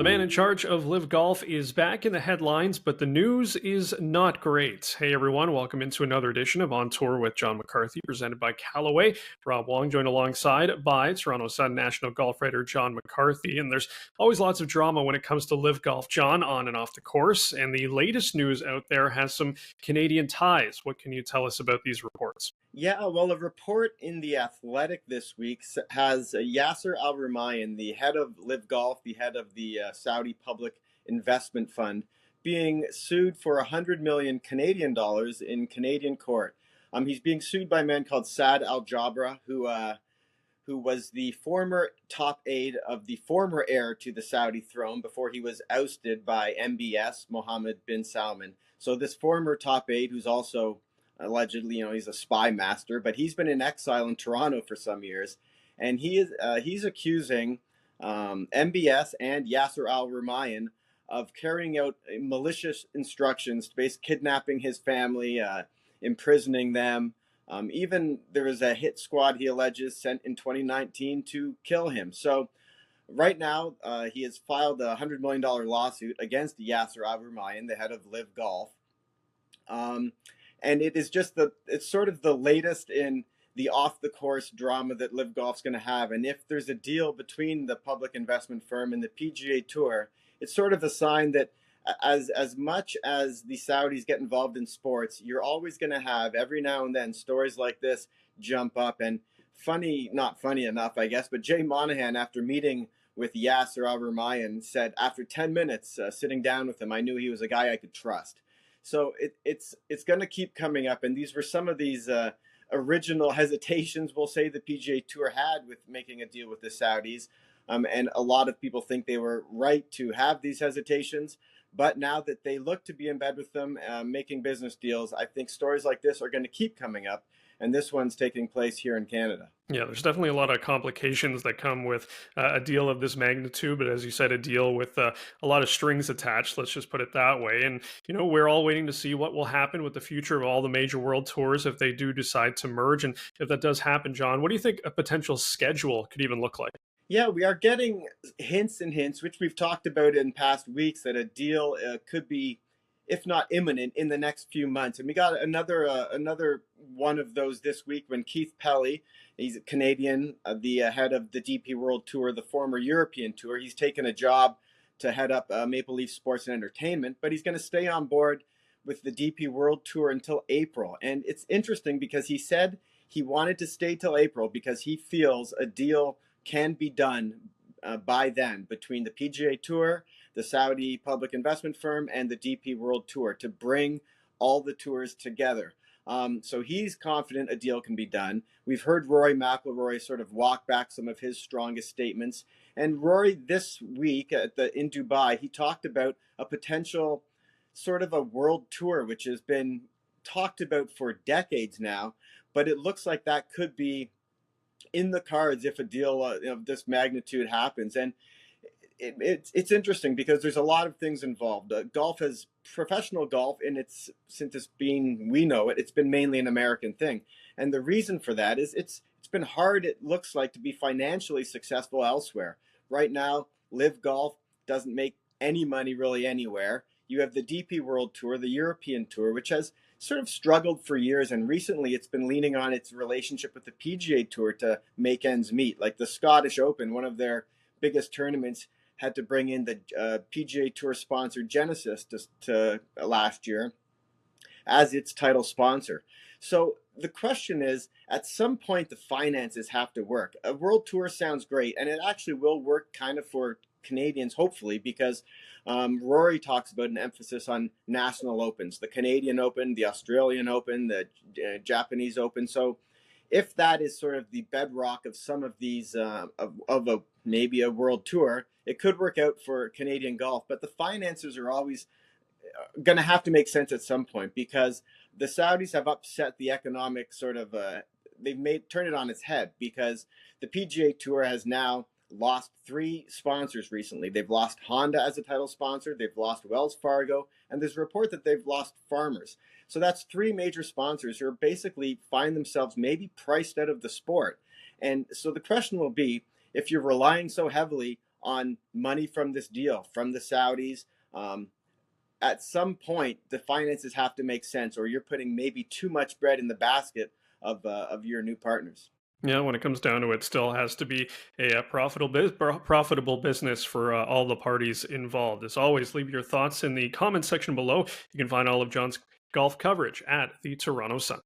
The man in charge of LIV Golf is back in the headlines, but the news is not great. Hey everyone, welcome into another edition of On Tour with John McCarthy, presented by Callaway. Rob Wong joined alongside by Toronto Sun national golf writer John McCarthy. And there's always lots of drama when it comes to LIV Golf, John, on and off the course. And the latest news out there has some Canadian ties. What can you tell us about these reports? Yeah, well, a report in The Athletic this week has Yasir Al-Rumayyan, the head of LIV Golf, the head of the Saudi Public Investment Fund, being sued for 100 million Canadian dollars in Canadian court. He's being sued by a man called Saad Al-Jabra, who was the former top aide of the former heir to the Saudi throne before he was ousted by MBS, Mohammed bin Salman. So this former top aide, who's also allegedly, he's a spy master, but he's been in exile in Toronto for some years, and he's accusing MBS and Yasir Al-Rumayyan of carrying out malicious instructions, basically kidnapping his family, imprisoning them. Even there was a hit squad, he alleges, sent in 2019 to kill him. So right now, he has filed a $100 million lawsuit against Yasir Al-Rumayyan, the head of LIV Golf. And it is it's sort of the latest in the off-the-course drama that LIV Golf's going to have. And if there's a deal between the public investment firm and the PGA Tour, it's sort of a sign that as much as the Saudis get involved in sports, you're always going to have, every now and then, stories like this jump up. And not funny enough, I guess, but Jay Monahan, after meeting with Yasir Al-Rumayyan, said after 10 minutes sitting down with him, I knew he was a guy I could trust. So it's going to keep coming up, and these were some of these original hesitations, we'll say, the PGA Tour had with making a deal with the Saudis, and a lot of people think they were right to have these hesitations. But now that they look to be in bed with them, making business deals, I think stories like this are going to keep coming up, and this one's taking place here in Canada. Yeah, there's definitely a lot of complications that come with a deal of this magnitude, but as you said, a deal with a lot of strings attached, let's just put it that way. And, we're all waiting to see what will happen with the future of all the major world tours if they do decide to merge. And if that does happen, John, what do you think a potential schedule could even look like? Yeah, we are getting hints, which we've talked about in past weeks, that a deal could be, if not imminent, in the next few months. And we got another one of those this week when Keith Pelley, he's a Canadian, the head of the DP World Tour, the former European Tour. He's taken a job to head up Maple Leaf Sports and Entertainment, but he's going to stay on board with the DP World Tour until April. And it's interesting because he said he wanted to stay till April because he feels a deal can be done by then between the PGA Tour, the Saudi public investment firm, and the DP World Tour to bring all the tours together. So he's confident a deal can be done. We've heard Rory McIlroy sort of walk back some of his strongest statements. And Rory, this week in Dubai, he talked about a potential sort of a world tour, which has been talked about for decades now. But it looks like that could be in the cards if a deal of this magnitude happens. And it's interesting because there's a lot of things involved. Professional golf, since it's been mainly an American thing. And the reason for that is it's been hard, it looks like, to be financially successful elsewhere. Right now, LIV Golf doesn't make any money really anywhere. You have the DP World Tour, the European Tour, which has sort of struggled for years, and recently it's been leaning on its relationship with the PGA Tour to make ends meet. Like the Scottish Open, one of their biggest tournaments, had to bring in the PGA Tour sponsor Genesis to last year as its title sponsor. So the question is, at some point the finances have to work. A world tour sounds great, and it actually will work kind of for Canadians, hopefully, because Rory talks about an emphasis on national opens, the Canadian Open, the Australian Open, the Japanese Open. So if that is sort of the bedrock of some of these, maybe a world tour, it could work out for Canadian golf. But the finances are always going to have to make sense at some point, because the Saudis have upset the economic sort of, turned it on its head, because the PGA Tour has now lost 3 sponsors recently. They've lost Honda as a title sponsor, they've lost Wells Fargo, and there's a report that they've lost Farmers. So that's 3 major sponsors who are basically find themselves maybe priced out of the sport. And so the question will be, if you're relying so heavily on money from this deal, from the Saudis. At some point, the finances have to make sense, or you're putting maybe too much bread in the basket of your new partners. Yeah, when it comes down to it, still has to be a profitable business for all the parties involved. As always, leave your thoughts in the comments section below. You can find all of John's golf coverage at the Toronto Sun.